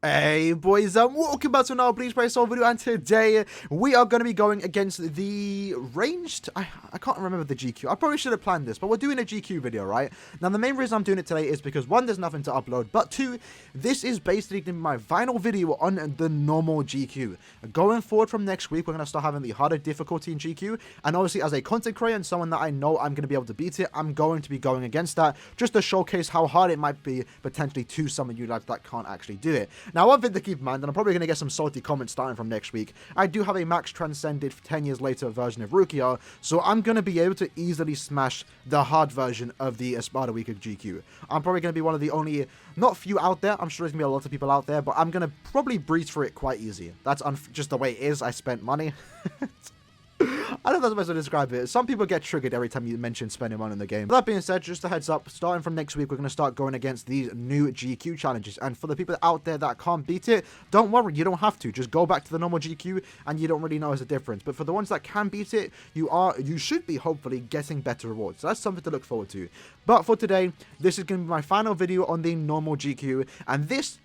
Hey boys, welcome back to another Bleach video, and today we are going to be going against the ranged, I can't remember the GQ, I probably should have planned this, but we're doing a GQ video, right? Now the main reason I'm doing it today is because one, there's nothing to upload, but two, this is basically going to be my final video on the normal GQ. Going forward from next week, we're going to start having the harder difficulty in GQ, and obviously as a content creator and someone that I know I'm going to be able to beat it, I'm going to be going against that, just to showcase how hard it might be potentially to some of you lads that can't actually do it. Now, one thing to keep in mind, and I'm probably going to get some salty comments starting from next week, I do have a max transcended 10 years later version of ARRANCAR, so I'm going to be able to easily smash the hard version of the Espada Week of GQ. I'm probably going to be one of the only, not few out there, I'm sure there's going to be a lot of people out there, but I'm going to probably breeze through it quite easy. That's just the way it is. I spent money. I don't know if that's the best way to describe it. Some people get triggered every time you mention spending money in the game. But that being said, just a heads up, starting from next week, we're going to start going against these new GQ challenges. And for the people out there that can't beat it, don't worry, you don't have to. Just go back to the normal GQ and you don't really notice a difference. But for the ones that can beat it, you should be hopefully getting better rewards. So that's something to look forward to. But for today, this is going to be my final video on the normal GQ. And this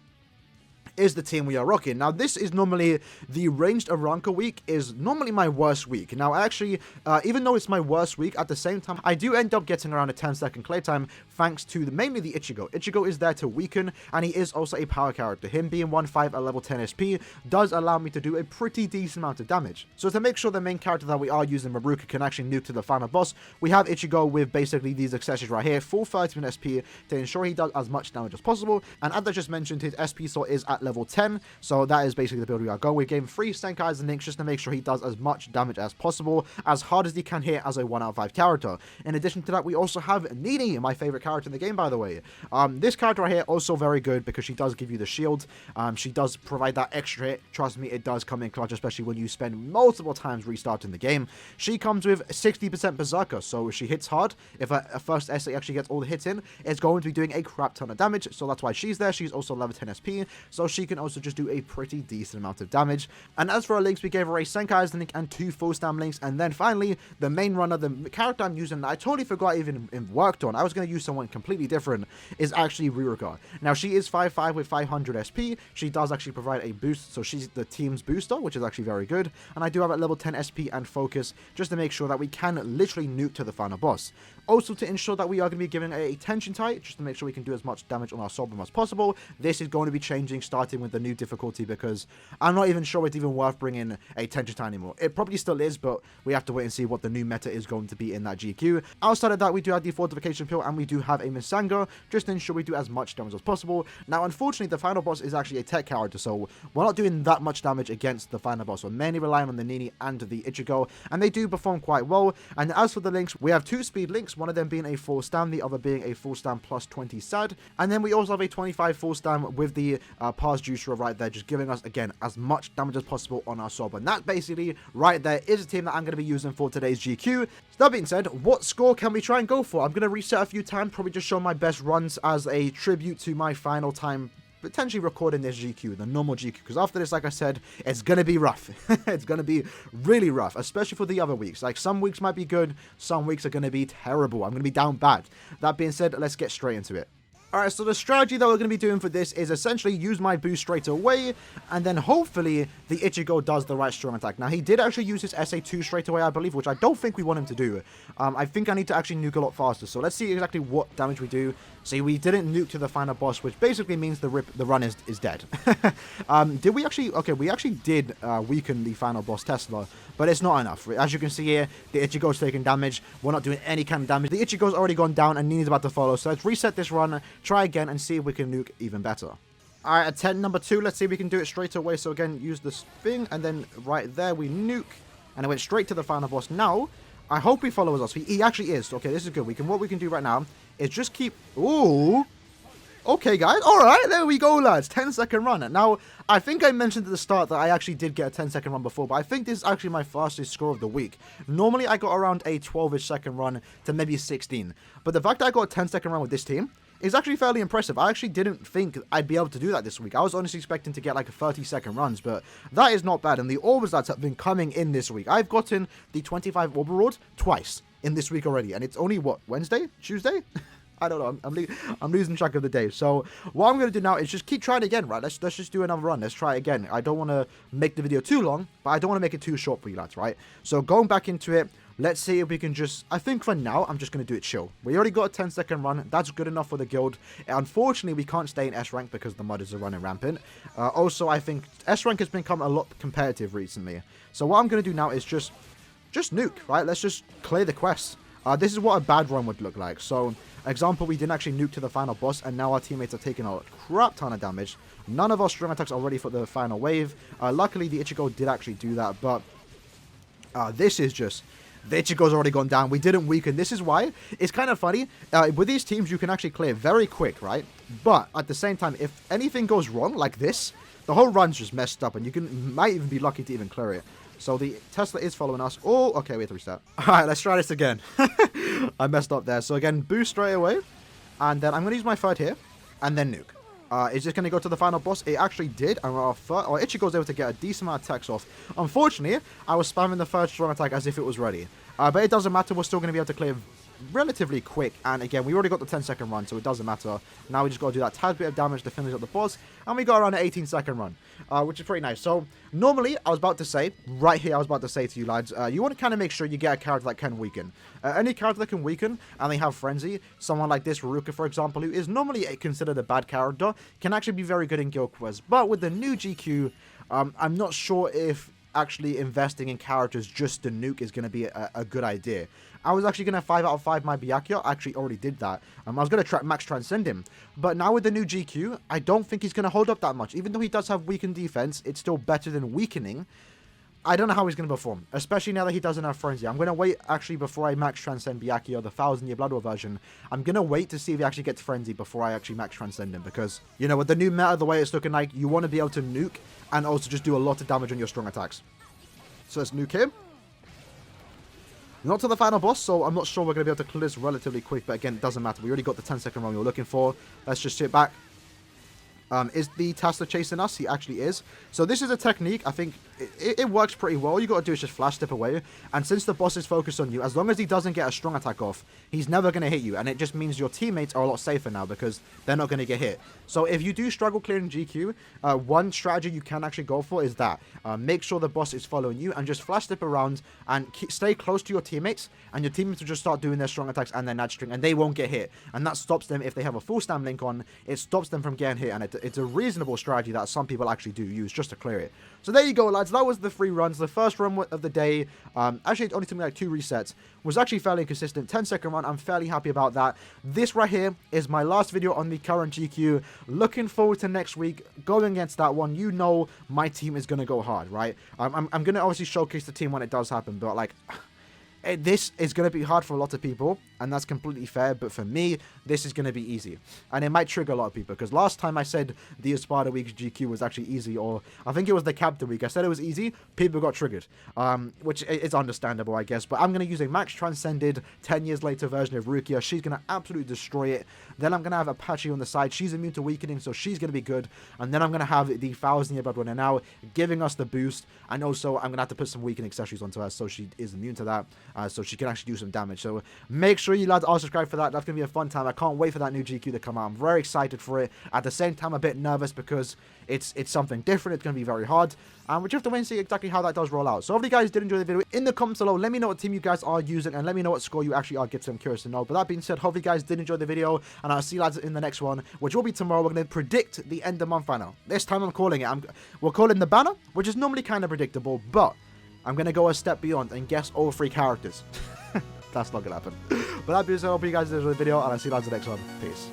is the team we are rocking. Now, this is normally the ranged ARRANCAR week is normally my worst week. Now, actually, even though it's my worst week, at the same time, I do end up getting around a 10-second clay time thanks to mainly the Ichigo. Ichigo is there to weaken, and he is also a power character. Him being 1-5 at level 10 SP does allow me to do a pretty decent amount of damage. So to make sure the main character that we are using, Maruka, can actually nuke to the final boss, we have Ichigo with basically these accessories right here, full 30 SP to ensure he does as much damage as possible. And as I just mentioned, his SP slot is at level 10, so that is basically the build we are going. We gave him 3 Senkais and links just to make sure he does as much damage as possible, as hard as he can hit as a 1 out of 5 character. In addition to that, we also have Nini, my favorite character in the game, by the way. This character right here, also very good because she does give you the shield. She does provide that extra hit. Trust me, it does come in clutch, especially when you spend multiple times restarting the game. She comes with 60% Berserker, so she hits hard. If a first SA actually gets all the hits in, it's going to be doing a crap ton of damage, so that's why she's there. She's also level 10 SP, so she can also just do a pretty decent amount of damage. And as for our links, we gave her a Senkai's link and 2 full stam links. And then finally, the main runner, the character I'm using that I totally forgot even worked on, I was going to use someone completely different, is actually Rurika. Now, she is 5-5 with 500 SP. She does actually provide a boost, so she's the team's booster, which is actually very good. And I do have at level 10 SP and focus, just to make sure that we can literally nuke to the final boss. Also, to ensure that we are going to be giving a tension type, just to make sure we can do as much damage on our Soulbomb as possible. This is going to be changing starting with the new difficulty, because I'm not even sure it's even worth bringing a tension type anymore. It probably still is, but we have to wait and see what the new meta is going to be in that GQ. Outside of that, we do have the fortification pill, and we do have a Misanga, just to ensure we do as much damage as possible. Now, unfortunately, the final boss is actually a tech character, so we're not doing that much damage against the final boss. We're mainly relying on the Nini and the Ichigo, and they do perform quite well. And as for the links, we have 2 speed links, one of them being a full stam, the other being a full stam plus 20 SAD. And then we also have a 25 full stam with the Pars Juicera right there, just giving us, again, as much damage as possible on our Sob. And that basically, right there, is a team that I'm going to be using for today's GQ. So that being said, what score can we try and go for? I'm going to reset a few times, probably just show my best runs as a tribute to my final time potentially recording this GQ, the normal GQ, because after this, like I said, it's going to be rough. It's going to be really rough, especially for the other weeks. Like, some weeks might be good, some weeks are going to be terrible. I'm going to be down bad. That being said, let's get straight into it. Alright, so the strategy that we're going to be doing for this is essentially use my boost straight away, and then hopefully the Ichigo does the right strong attack. Now, he did actually use his SA2 straight away, I believe, which I don't think we want him to do. I think I need to actually nuke a lot faster, so let's see exactly what damage we do. See, we didn't nuke to the final boss, which basically means the run is dead. Did we actually... Okay, we actually did weaken the final boss Tesla, but it's not enough. As you can see here, the Ichigo's taking damage. We're not doing any kind of damage. The Ichigo's already gone down, and Nini's about to follow, so let's reset this run, try again, and see if we can nuke even better. Alright, attempt number 2, let's see if we can do it straight away. So again, use this thing, and then right there we nuke, and it went straight to the final boss. Now, I hope he follows us. He actually is. Okay, this is good. What we can do right now is just keep... Ooh! Okay, guys. Alright, there we go, lads. 10-second run. Now, I think I mentioned at the start that I actually did get a 10-second run before, but I think this is actually my fastest score of the week. Normally, I got around a 12-ish second run to maybe 16. But the fact that I got a 10-second run with this team is actually fairly impressive. I actually didn't think I'd be able to do that this week. I was honestly expecting to get like 30-second runs, but that is not bad. And the orbs that have been coming in this week, I've gotten the 25 orb reward twice in this week already. And it's only, what, Wednesday? Tuesday? I don't know. I'm losing track of the day. So what I'm going to do now is just keep trying again, right? Let's just do another run. Let's try again. I don't want to make the video too long, but I don't want to make it too short for you lads, right? So going back into it, let's see if we can just... I think for now, I'm just going to do it chill. We already got a 10-second run. That's good enough for the guild. Unfortunately, we can't stay in S rank because the modders are running rampant. Also, I think S rank has become a lot competitive recently. So what I'm going to do now is just nuke, right? Let's just clear the quest. This is what a bad run would look like. So, example, we didn't actually nuke to the final boss, and now our teammates are taking a crap ton of damage. None of our strong attacks are ready for the final wave. Luckily, the Ichigo did actually do that, but this is just... The Ichigo's already gone down. We didn't weaken. This is why. It's kind of funny. With these teams, you can actually clear very quick, right? But at the same time, if anything goes wrong, like this, the whole run's just messed up, and you might even be lucky to even clear it. So the Tesla is following us. Oh, okay, we have to restart. Alright, let's try this again. I messed up there. So again, boost straight away. And then I'm going to use my third here. And then nuke. Is this going to go to the final boss? It actually did. And our Ichigo was able to get a decent amount of attacks off. Unfortunately, I was spamming the third strong attack as if it was ready. But it doesn't matter. We're still going to be able to clear relatively quick. And again, we already got the 10-second run, so it doesn't matter. Now we just got to do that tad bit of damage to finish up the boss. And we got around an 18-second run, which is pretty nice. So normally, I was about to say, right here, I was about to say to you lads, you want to kind of make sure you get a character that can weaken. Any character that can weaken, and they have Frenzy, someone like this, Ruka, for example, who is normally considered a bad character, can actually be very good in guild quests. But with the new GQ, I'm not sure if actually investing in characters just to nuke is going to be a good idea. I was actually going to 5 out of 5 my Byakuya. I actually already did that. I was going to max transcend him. But now with the new GQ, I don't think he's going to hold up that much. Even though he does have weakened defense, it's still better than weakening. I don't know how he's going to perform, especially now that he doesn't have Frenzy. I'm going to wait, actually, before I max transcend Byakuya, the 1000-year Blood War version. I'm going to wait to see if he actually gets Frenzy before I actually max transcend him. Because, you know, with the new meta, the way it's looking like, you want to be able to nuke and also just do a lot of damage on your strong attacks. So let's nuke him. Not to the final boss, so I'm not sure we're going to be able to clear this relatively quick. But again, it doesn't matter. We already got the 10-second run we were looking for. Let's just sit back. Is the Tesla chasing us? He actually is. So this is a technique. I think it works pretty well. All you got to do is just flash step away. And since the boss is focused on you, as long as he doesn't get a strong attack off, he's never going to hit you. And it just means your teammates are a lot safer now because they're not going to get hit. So if you do struggle clearing GQ, one strategy you can actually go for is that. Make sure the boss is following you and just flash step around and stay close to your teammates. And your teammates will just start doing their strong attacks and their nudge string and they won't get hit. And that stops them if they have a full stam link on. It stops them from getting hit. And it's a reasonable strategy that some people actually do use just to clear it. So there you go, lads. That was the 3 runs. The first run of the day, actually it only took me like 2 resets, was actually fairly consistent. 10-second run. I'm fairly happy about that. This right here is my last video on the current GQ. Looking forward to next week going against that one. You know my team is going to go hard, right? I'm going to obviously showcase the team when it does happen, but like... This is going to be hard for a lot of people, and that's completely fair, but for me, this is going to be easy. And it might trigger a lot of people, because last time I said the Espada Week GQ was actually easy, or I think it was the Captain Week, I said it was easy, people got triggered, which is understandable, I guess, but I'm going to use a max transcended 10 years later version of Rukia. She's going to absolutely destroy it. Then I'm going to have Apache on the side. She's immune to weakening, so she's going to be good. And then I'm going to have the 1000-year Blood Runner now, giving us the boost, and also I'm going to have to put some weakening accessories onto her, so she is immune to that. So she can actually do some damage. So make sure you lads are subscribed for that. That's going to be a fun time. I can't wait for that new GQ to come out. I'm very excited for it. At the same time, a bit nervous because it's something different. It's going to be very hard. And we just have to wait and see exactly how that does roll out. So if you guys did enjoy the video, in the comments below, let me know what team you guys are using and let me know what score you actually are getting. I'm curious to know. But that being said, hopefully you guys did enjoy the video and I'll see you lads in the next one, which will be tomorrow. We're going to predict the end of month final. This time I'm calling it. We're calling the banner, which is normally kind of predictable, but I'm going to go a step beyond and guess all 3 characters. That's not going to happen. But that being said, I hope you guys enjoyed the video, and I'll see you lads in the next one. Peace.